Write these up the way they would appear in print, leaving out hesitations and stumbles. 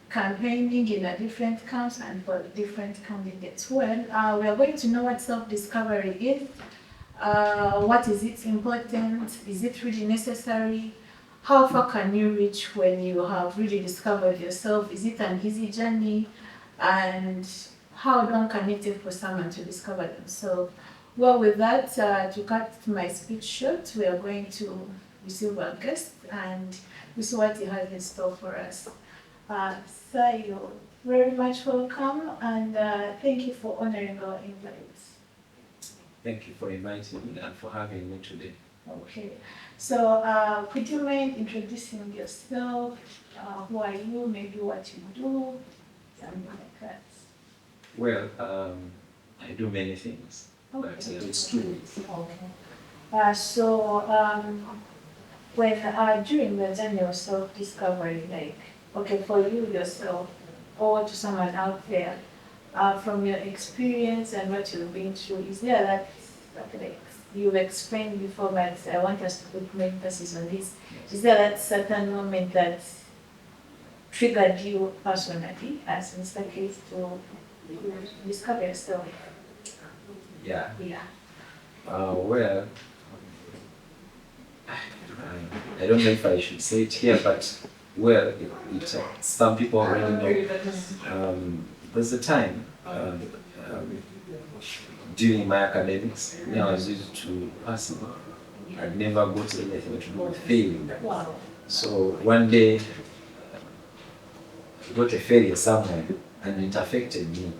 Campaigning in a different camps and for different candidates. Well, we are going to know what self-discovery is. What is its importance? Is it really necessary? How far can you reach when you have really discovered yourself? Is it an easy journey? And how long can it take for someone to discover themselves? Well, with that, to cut my speech short, we are going to receive our guest and we see what he has in store for us. Sir, you're very much welcome and thank you for honoring our invite. Thank you for inviting me and for having me today. Okay, so could you mind introducing yourself? Who are you? Maybe what you do, something like that. Well, I do many things, but it's true. Okay. When during the journey of self-discovery, like, okay, for you yourself or to someone out there, from your experience and what you've been through, is there that, like you've explained before, but I want us to put more emphasis on this. Is there that certain moment that triggered you personally, as in the case, to discover yourself? Yeah. Yeah. Well, I don't know if I should say it here, but well, some people already know. There's a time during my academics when I was used to passing. I'd never got anything to do with failing. Wow. So one day, I got a failure somewhere and it affected me.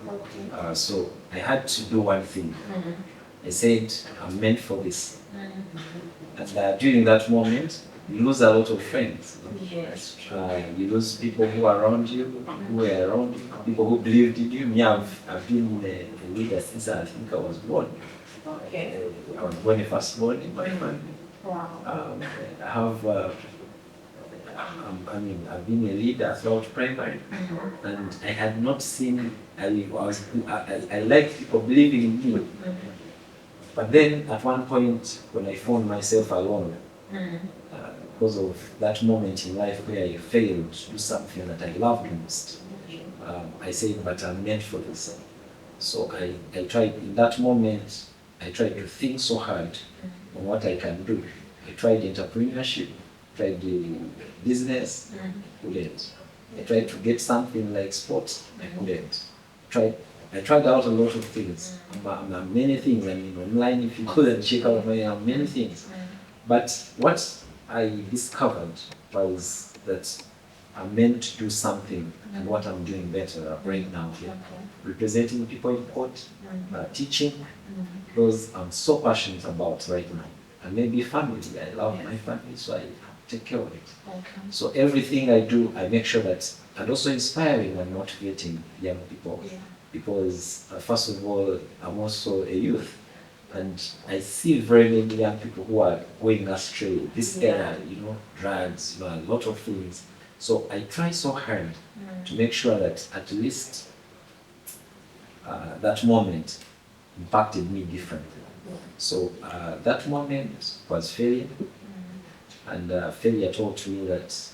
So I had to do one thing. I said, I'm meant for this. And during that moment, you lose a lot of friends. Yes. You lose people who are around you, who were around you, people who believed in you. Me, I've been a leader since I think I was born. Okay. I was born the first born in my family. Wow. I have, I've been a leader throughout primary, and I had not seen, I liked people believing in me. But then at one point, when I found myself alone, because of that moment in life where I failed to do something that I loved most, I said, but I'm meant for this. So I tried, in that moment, I tried to think so hard on what I can do. I tried entrepreneurship, tried the business, couldn't. I tried to get something like sports, I couldn't. I tried out a lot of things, many things. I mean, online, if you couldn't check out many things. But what I discovered was that I'm meant to do something, and what I'm doing better right now here, representing people in court, teaching, because I'm so passionate about right now. And maybe family, I love my family, so I take care of it. So everything I do, I make sure that, and also inspiring and motivating young people. Because first of all, I'm also a youth, and I see very many young people who are going astray. This era, drugs, a lot of things. So I try so hard to make sure that at least that moment impacted me differently. So that moment was failure, and failure taught me that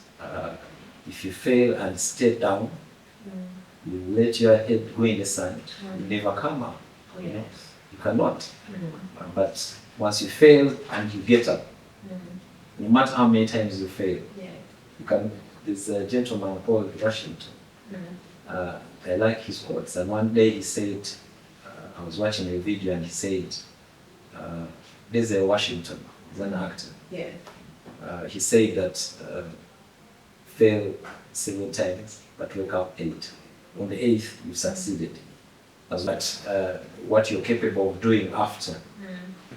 if you fail and stay down, you let your head go in the sand, you never come up. You cannot. But once you fail and you get up, no matter how many times you fail, you can. There's a gentleman called Washington. I like his quotes. And one day he said, I was watching a video and he said, there's a Washington, he's an actor. He said that fail 7 times, but wake up 8. On the 8th, you succeeded. But what you're capable of doing after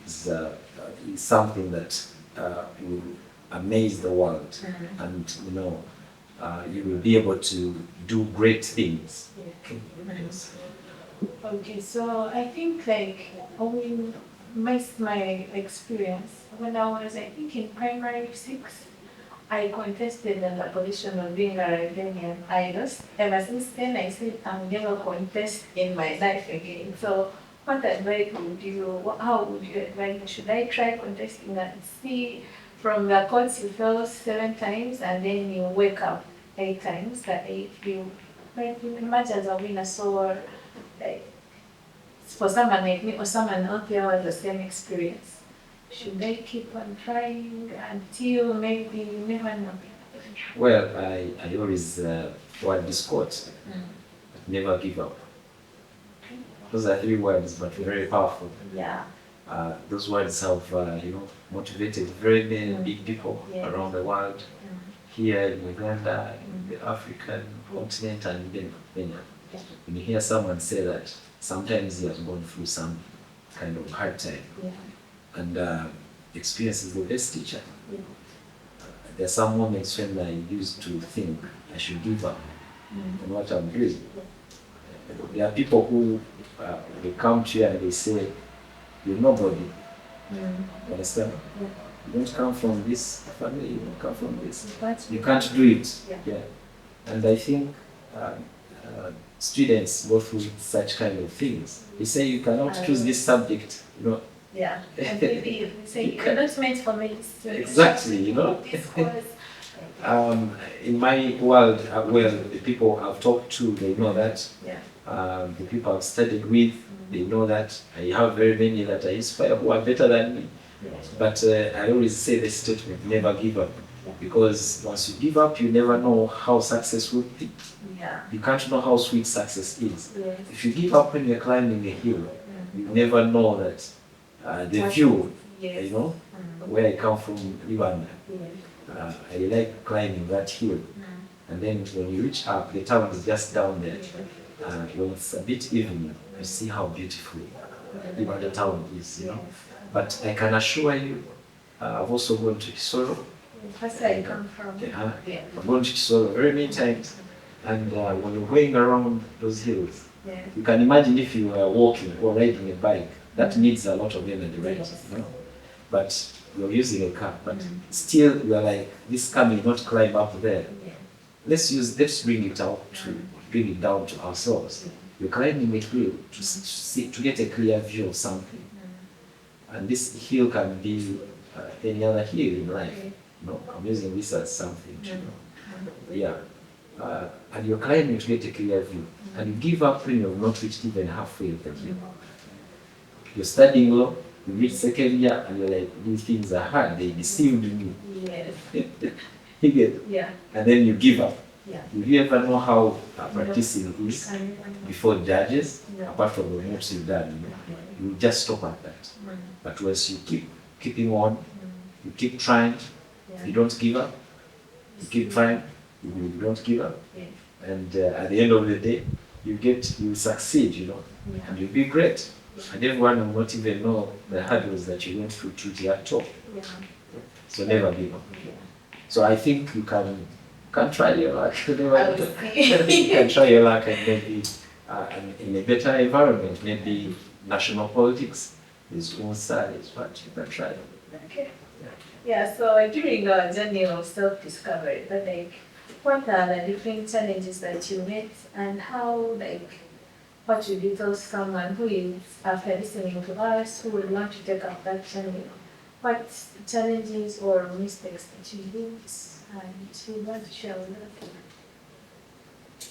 is something that will amaze the world, and you will be able to do great things. Okay, so I think my experience when I was, I think, in primary 6, I contested in the position of being a Liberian. I lost. Ever since then, I said I'm never contest in my life again. So, what advice would you? How would you advise me? Should I try contesting and see from the courts you fell 7 times and then you wake up 8 times? That if you emerge as a winner, so like for someone like me or someone out there with the same experience. Should they keep on trying until maybe you never know? Well, I always word this quote, never give up. Those are 3 words, but very powerful. Yeah. Those words have, motivated very many big people Yes. around the world, here in Uganda, in the African continent, and even Kenya. Yeah. When you hear someone say that, sometimes he has gone through some kind of hard time, Yeah. and experience is the best teacher. Yeah. There are some moments when I used to think I should give up on what I'm doing. There are people who they come to you and they say, "You're nobody." You understand? Yeah. You don't come from this family, you don't come from this. But You can't do it. Yeah. And I think students go through such kind of things. They say you cannot choose this subject, yeah. And maybe they say you're not meant for medicine. Exactly, This course. In my world, the people I've talked to, they know that. Yeah. The people I've studied with, they know that. I have very many that I inspire who are better than me. Yes. But I always say the statement, never give up. Because once you give up, you never know how success will be. Yeah. You can't know how sweet success is. Yes. If you give up when you're climbing a hill, you never know that the view, Yes. where I come from, Uganda, Yes. I like climbing that hill. And then when you reach up, the town is just down there. When it's a bit evening, you see how beautiful Uganda town is, But I can assure you, I've also gone to Kisoro. That's where I come from. Yeah. Yeah. I've gone to Kisoro very many times. And when you're going around those hills, Yeah. you can imagine if you are walking or riding a bike, that needs a lot of energy, right? Yes. But you're using a car, but still you're like, this car may not climb up there. Yeah. Let's bring it down to ourselves. We're climbing a hill to get a clear view of something. And this hill can be any other hill in life. I'm using this as something to Yeah. And you're climbing to get a clear view. And you give up when you've not reached even halfway of the hill. You're studying law, you reach second year, and you're like, these things are hard, they deceived me. Yes. You get it? Yeah. And then you give up. Yeah. Will you ever know how practicing is And before judges, Yeah. apart from the notes you've done? You just stop at that. But once you keeping on, you keep trying, you don't give up, you keep trying, you don't give up. Yeah. And at the end of the day, you succeed, and you'll be great. And everyone will not even know the hurdles that you went through to at all. Yeah. So never give up. So I think you can try your luck. I will see. You can try your luck and maybe in a better environment, maybe national politics is one side, but you can try. Okay. Yeah, so during our journey of self-discovery, what are the different challenges that you met and how, what would you tell someone who is, after listening to us, who would want to take up that journey? What challenges or mistakes that you did and you want to share with us?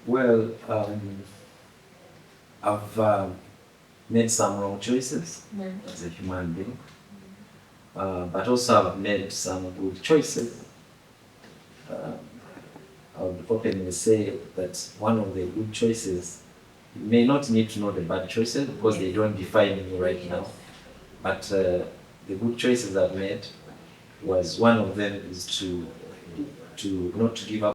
Well, I've made some wrong choices as a human being, but also I've made some good choices. I would openly say that one of the good choices, you may not need to know the bad choices because they don't define you right now, but the good choices I've made was one of them is to not to give up